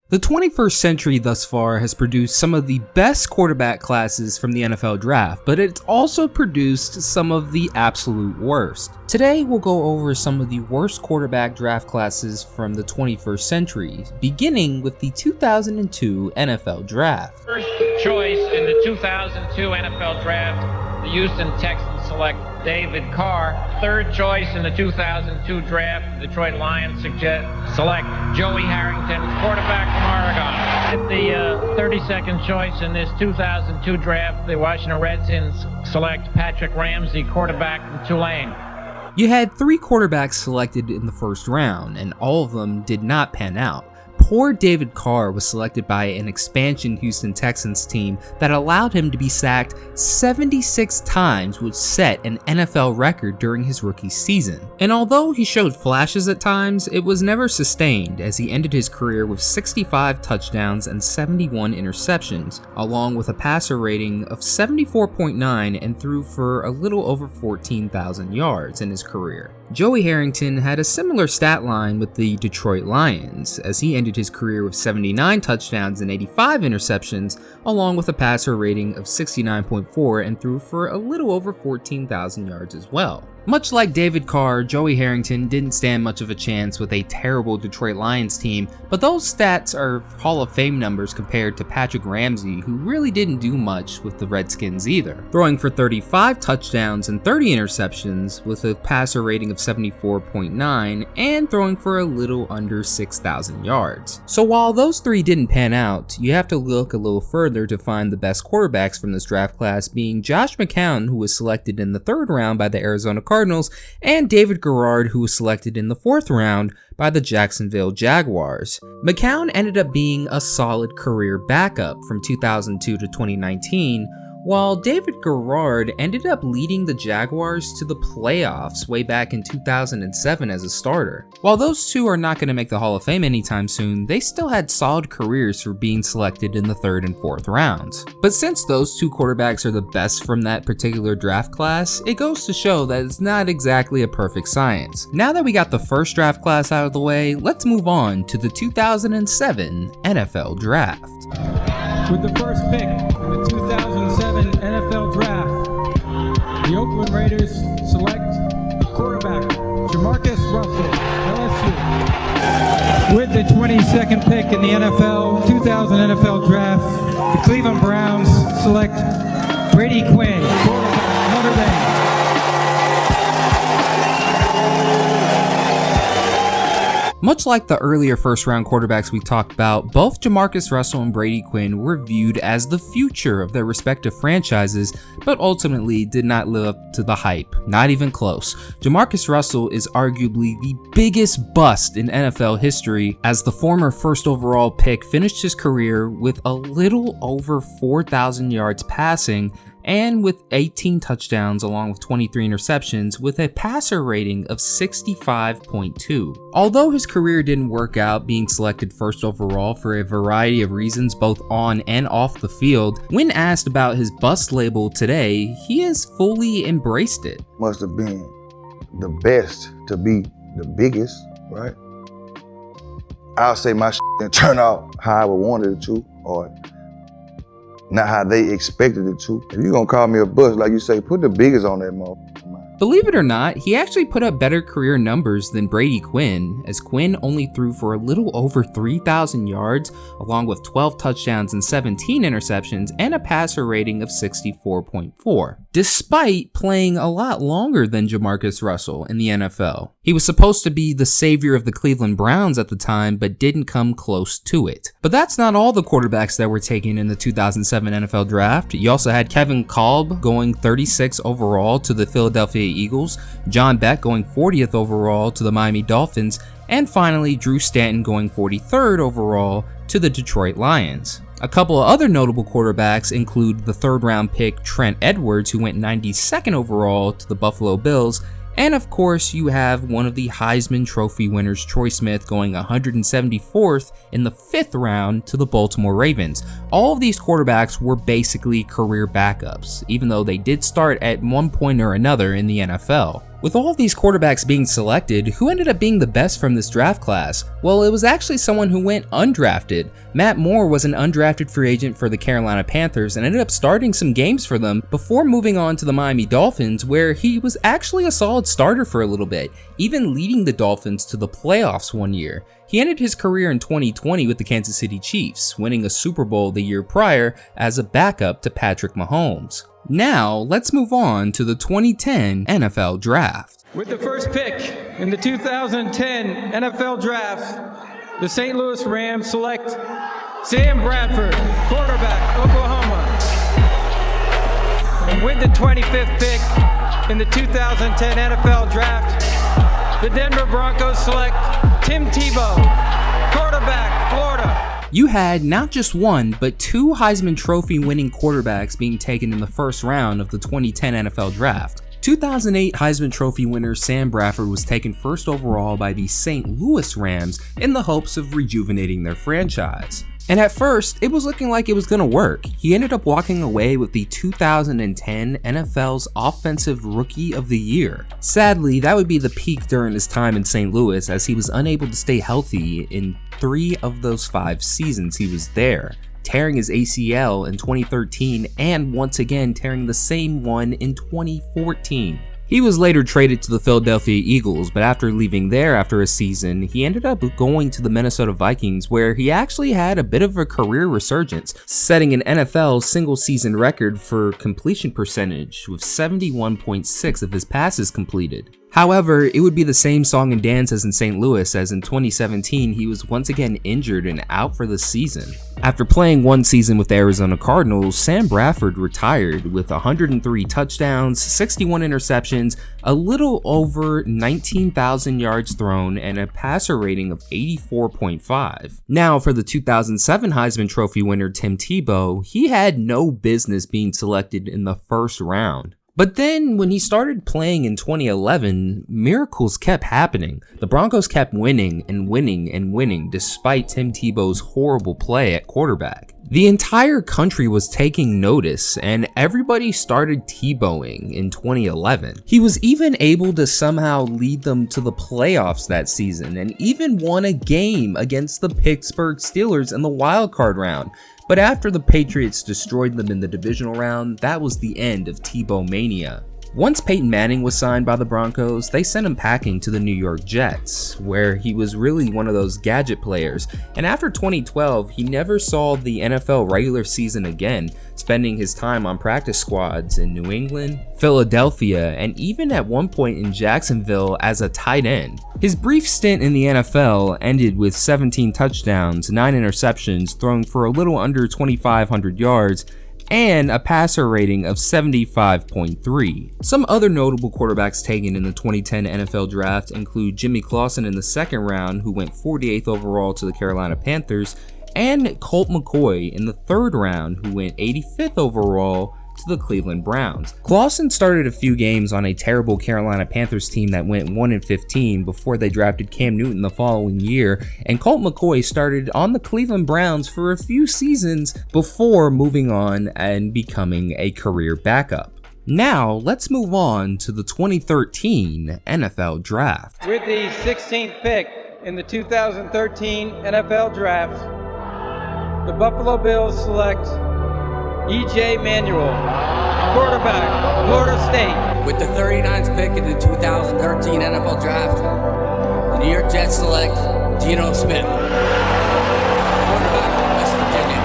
The 21st century thus far has produced some of the best quarterback classes from the NFL draft, but it's also produced some of the absolute worst. Today we'll go over some of the worst quarterback draft classes from the 21st century, beginning with the 2002 NFL draft. First choice in the 2002 NFL draft, the Houston Texans select David Carr. Third choice in the 2002 draft, the Detroit Lions select Joey Harrington, quarterback from Oregon. At the 32nd choice in this 2002 draft, the Washington Redskins select Patrick Ramsey, quarterback from Tulane. You had 3 quarterbacks selected in the first round, and all of them did not pan out. Poor David Carr was selected by an expansion Houston Texans team that allowed him to be sacked 76 times, which set an NFL record during his rookie season. And although he showed flashes at times, it was never sustained, as he ended his career with 65 touchdowns and 71 interceptions, along with a passer rating of 74.9 and threw for a little over 14,000 yards in his career. Joey Harrington had a similar stat line with the Detroit Lions, as he ended his career with 79 touchdowns and 85 interceptions, along with a passer rating of 69.4 and threw for a little over 14,000 yards as well. Much like David Carr, Joey Harrington didn't stand much of a chance with a terrible Detroit Lions team, but those stats are Hall of Fame numbers compared to Patrick Ramsey, who really didn't do much with the Redskins either, throwing for 35 touchdowns and 30 interceptions with a passer rating of 74.9 and throwing for a little under 6,000 yards. So while those 3 didn't pan out, you have to look a little further to find the best quarterbacks from this draft class, being Josh McCown, who was selected in the 3rd round by the Arizona Cardinals, and David Garrard, who was selected in the 4th round by the Jacksonville Jaguars. McCown ended up being a solid career backup from 2002 to 2019, while David Garrard ended up leading the Jaguars to the playoffs way back in 2007 as a starter. While those 2 are not going to make the Hall of Fame anytime soon, they still had solid careers for being selected in the 3rd and 4th rounds. But since those 2 quarterbacks are the best from that particular draft class, it goes to show that it's not exactly a perfect science. Now that we got the first draft class out of the way, let's move on to the 2007 NFL draft. With the first pick in the 2007 NFL Draft, the Oakland Raiders select quarterback Jamarcus Russell, LSU. With the 22nd pick in the 2000 NFL Draft, the Cleveland Browns select Brady Quinn, quarterback Notre Dame. Much like the earlier first-round quarterbacks we talked about, both Jamarcus Russell and Brady Quinn were viewed as the future of their respective franchises, but ultimately did not live up to the hype, not even close. Jamarcus Russell is arguably the biggest bust in NFL history, as the former first overall pick finished his career with a little over 4,000 yards passing, and with 18 touchdowns along with 23 interceptions with a passer rating of 65.2. Although his career didn't work out being selected first overall for a variety of reasons both on and off the field, when asked about his bust label today, he has fully embraced it. Must have been the best to be the biggest, right? I'll say my shit didn't turn out how I would want it to, or not how they expected it to. If you're gonna call me a bust, like you say, put the biggest on that motherfucker. Believe it or not, he actually put up better career numbers than Brady Quinn, as Quinn only threw for a little over 3,000 yards, along with 12 touchdowns and 17 interceptions, and a passer rating of 64.4, despite playing a lot longer than Jamarcus Russell in the NFL. He was supposed to be the savior of the Cleveland Browns at the time, but didn't come close to it. But that's not all the quarterbacks that were taken in the 2007 NFL draft. You also had Kevin Kolb going 36 overall to the Philadelphia Eagles, John Beck going 40th overall to the Miami Dolphins, and finally Drew Stanton going 43rd overall to the Detroit Lions. A couple of other notable quarterbacks include the 3rd round pick Trent Edwards, who went 92nd overall to the Buffalo Bills, and of course you have one of the Heisman Trophy winners, Troy Smith, going 174th in the 5th round to the Baltimore Ravens. All of these quarterbacks were basically career backups, even though they did start at one point or another in the NFL. With all of these quarterbacks being selected, who ended up being the best from this draft class? Well, it was actually someone who went undrafted. Matt Moore was an undrafted free agent for the Carolina Panthers and ended up starting some games for them before moving on to the Miami Dolphins, where he was actually a solid starter for a little bit, even leading the Dolphins to the playoffs one year. He ended his career in 2020 with the Kansas City Chiefs, winning a Super Bowl the year prior as a backup to Patrick Mahomes. Now, let's move on to the 2010 NFL Draft. With the first pick in the 2010 NFL Draft, the St. Louis Rams select Sam Bradford, quarterback, Oklahoma. And with the 25th pick in the 2010 NFL Draft, the Denver Broncos select Tim Tebow, quarterback, Florida. You had not just one, but two Heisman Trophy winning quarterbacks being taken in the first round of the 2010 NFL Draft. 2008 Heisman Trophy winner Sam Bradford was taken first overall by the St. Louis Rams in the hopes of rejuvenating their franchise. And at first, it was looking like it was going to work. He ended up walking away with the 2010 NFL's Offensive Rookie of the Year. Sadly, that would be the peak during his time in St. Louis, as he was unable to stay healthy in 3 of those 5 seasons he was there, tearing his ACL in 2013 and once again tearing the same one in 2014. He was later traded to the Philadelphia Eagles, but after leaving there after a season, he ended up going to the Minnesota Vikings, where he actually had a bit of a career resurgence, setting an NFL single-season record for completion percentage with 71.6 of his passes completed. However, it would be the same song and dance as in St. Louis, as in 2017 he was once again injured and out for the season. After playing one season with the Arizona Cardinals, Sam Bradford retired with 103 touchdowns, 61 interceptions, a little over 19,000 yards thrown, and a passer rating of 84.5. Now for the 2007 Heisman Trophy winner Tim Tebow, he had no business being selected in the first round. But then, when he started playing in 2011, miracles kept happening. The Broncos kept winning and winning and winning despite Tim Tebow's horrible play at quarterback. The entire country was taking notice, and everybody started Tebowing in 2011. He was even able to somehow lead them to the playoffs that season, and even won a game against the Pittsburgh Steelers in the wildcard round. But after the Patriots destroyed them in the divisional round, that was the end of Tebow mania. Once Peyton Manning was signed by the Broncos, they sent him packing to the New York Jets, where he was really one of those gadget players, and after 2012, he never saw the NFL regular season again, spending his time on practice squads in New England, Philadelphia, and even at one point in Jacksonville as a tight end. His brief stint in the NFL ended with 17 touchdowns, 9 interceptions, thrown for a little under 2,500 yards, and a passer rating of 75.3. Some other notable quarterbacks taken in the 2010 NFL Draft include Jimmy Clausen in the second round, who went 48th overall to the Carolina Panthers, and Colt McCoy in the third round, who went 85th overall to the Cleveland Browns. Clausen started a few games on a terrible Carolina Panthers team that went 1-15 before they drafted Cam Newton the following year, and Colt McCoy started on the Cleveland Browns for a few seasons before moving on and becoming a career backup. Now, let's move on to the 2013 NFL Draft. With the 16th pick in the 2013 NFL Draft, the Buffalo Bills select E.J. Manuel, quarterback, Florida State. With the 39th pick in the 2013 NFL Draft, the New York Jets select Geno Smith, quarterback, West Virginia.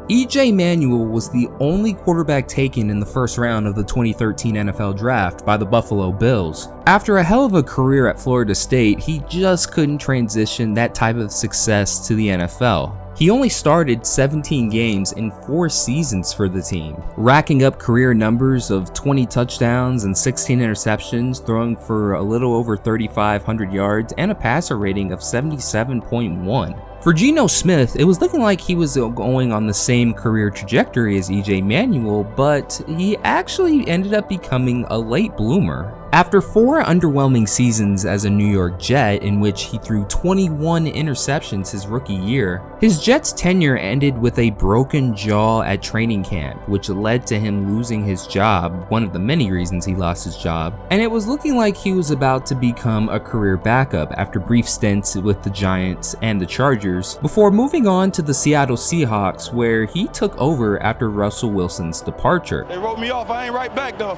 E.J. Manuel was the only quarterback taken in the first round of the 2013 NFL Draft by the Buffalo Bills. After a hell of a career at Florida State, he just couldn't transition that type of success to the NFL. He only started 17 games in 4 seasons for the team, racking up career numbers of 20 touchdowns and 16 interceptions, throwing for a little over 3,500 yards and a passer rating of 77.1. For Geno Smith, it was looking like he was going on the same career trajectory as E.J. Manuel, but he actually ended up becoming a late bloomer. After 4 underwhelming seasons as a New York Jet in which he threw 21 interceptions his rookie year, his Jets tenure ended with a broken jaw at training camp, which led to him losing his job, one of the many reasons he lost his job, and it was looking like he was about to become a career backup after brief stints with the Giants and the Chargers, before moving on to the Seattle Seahawks, where he took over after Russell Wilson's departure. They wrote me off, I ain't right back though.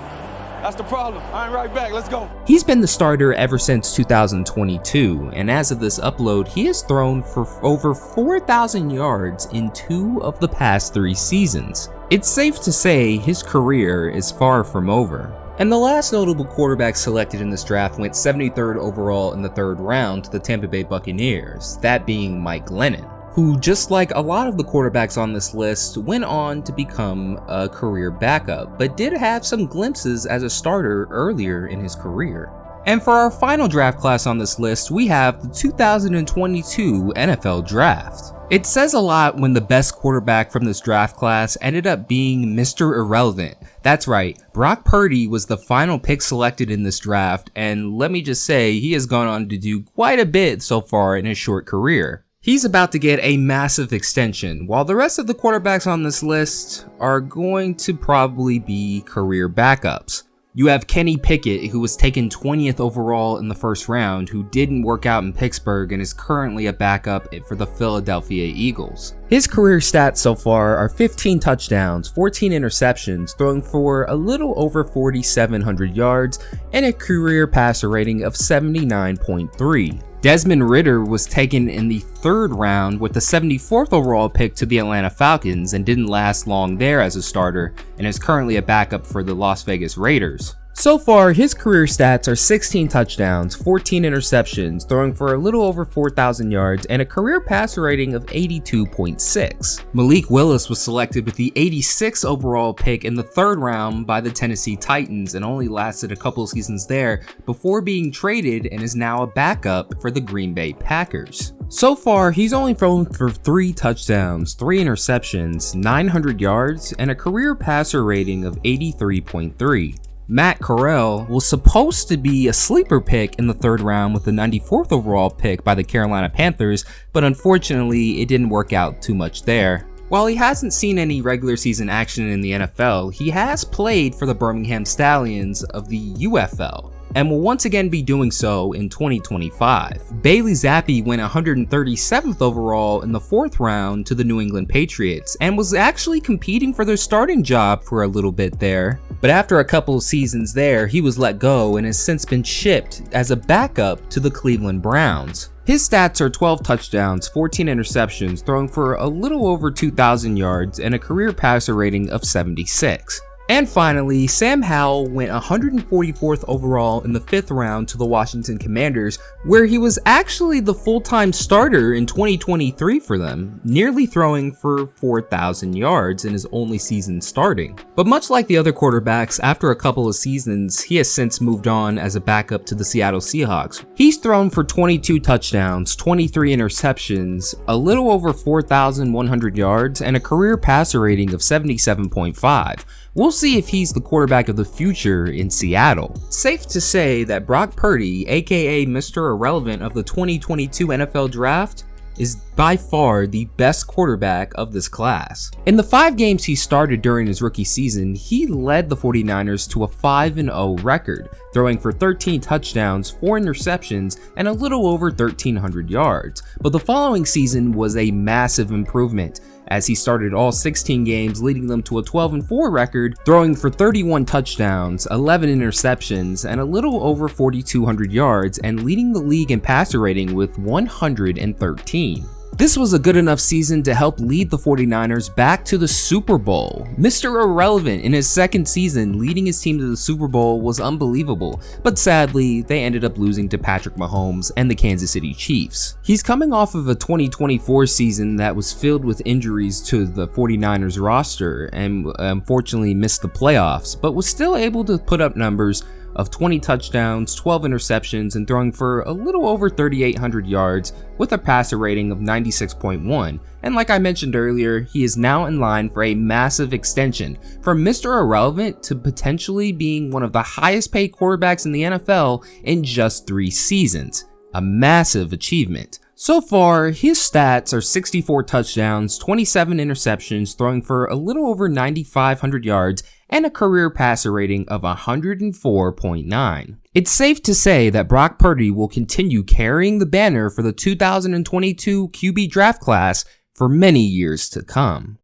That's the problem. I ain't right back. Let's go. He's been the starter ever since 2022, and as of this upload, he has thrown for over 4,000 yards in 2 of the past 3 seasons. It's safe to say his career is far from over. And the last notable quarterback selected in this draft went 73rd overall in the 3rd round to the Tampa Bay Buccaneers, that being Mike Glennon, who, just like a lot of the quarterbacks on this list, went on to become a career backup, but did have some glimpses as a starter earlier in his career. And for our final draft class on this list, we have the 2022 NFL Draft. It says a lot when the best quarterback from this draft class ended up being Mr. Irrelevant. That's right, Brock Purdy was the final pick selected in this draft, and let me just say, he has gone on to do quite a bit so far in his short career. He's about to get a massive extension, while the rest of the quarterbacks on this list are going to probably be career backups. You have Kenny Pickett, who was taken 20th overall in the 1st round, who didn't work out in Pittsburgh and is currently a backup for the Philadelphia Eagles. His career stats so far are 15 touchdowns, 14 interceptions, throwing for a little over 4,700 yards, and a career passer rating of 79.3. Desmond Ridder was taken in the 3rd round with the 74th overall pick to the Atlanta Falcons and didn't last long there as a starter, and is currently a backup for the Las Vegas Raiders. So far, his career stats are 16 touchdowns, 14 interceptions, throwing for a little over 4,000 yards, and a career passer rating of 82.6. Malik Willis was selected with the 86th overall pick in the 3rd round by the Tennessee Titans and only lasted a couple seasons there before being traded and is now a backup for the Green Bay Packers. So far, he's only thrown for 3 touchdowns, 3 interceptions, 900 yards, and a career passer rating of 83.3. Matt Corral was supposed to be a sleeper pick in the 3rd round with the 94th overall pick by the Carolina Panthers, but unfortunately it didn't work out too much there. While he hasn't seen any regular season action in the NFL, he has played for the Birmingham Stallions of the UFL, and will once again be doing so in 2025. Bailey Zappi went 137th overall in the 4th round to the New England Patriots, and was actually competing for their starting job for a little bit there. But after a couple of seasons there, he was let go and has since been shipped as a backup to the Cleveland Browns. His stats are 12 touchdowns, 14 interceptions, throwing for a little over 2,000 yards, and a career passer rating of 76. And finally, Sam Howell went 144th overall in the 5th round to the Washington Commanders, where he was actually the full-time starter in 2023 for them, nearly throwing for 4,000 yards in his only season starting. But much like the other quarterbacks, after a couple of seasons, he has since moved on as a backup to the Seattle Seahawks. He's thrown for 22 touchdowns, 23 interceptions, a little over 4,100 yards, and a career passer rating of 77.5. We'll see if he's the quarterback of the future in Seattle. Safe to say that Brock Purdy, aka Mr. Irrelevant of the 2022 NFL Draft, is by far the best quarterback of this class. In the 5 games he started during his rookie season, he led the 49ers to a 5-0 record, throwing for 13 touchdowns, 4 interceptions, and a little over 1,300 yards. But the following season was a massive improvement, as he started all 16 games, leading them to a 12-4 record, throwing for 31 touchdowns, 11 interceptions, and a little over 4,200 yards, and leading the league in passer rating with 113. This was a good enough season to help lead the 49ers back to the Super Bowl. Mr. Irrelevant in his 2nd season leading his team to the Super Bowl was unbelievable, but sadly, they ended up losing to Patrick Mahomes and the Kansas City Chiefs. He's coming off of a 2024 season that was filled with injuries to the 49ers roster and unfortunately missed the playoffs, but was still able to put up numbers of 20 touchdowns, 12 interceptions, and throwing for a little over 3,800 yards with a passer rating of 96.1. And like I mentioned earlier, he is now in line for a massive extension, from Mr. Irrelevant to potentially being one of the highest paid quarterbacks in the NFL in just 3 seasons. A massive achievement. So far, his stats are 64 touchdowns, 27 interceptions, throwing for a little over 9,500 yards, and a career passer rating of 104.9. It's safe to say that Brock Purdy will continue carrying the banner for the 2022 QB draft class for many years to come.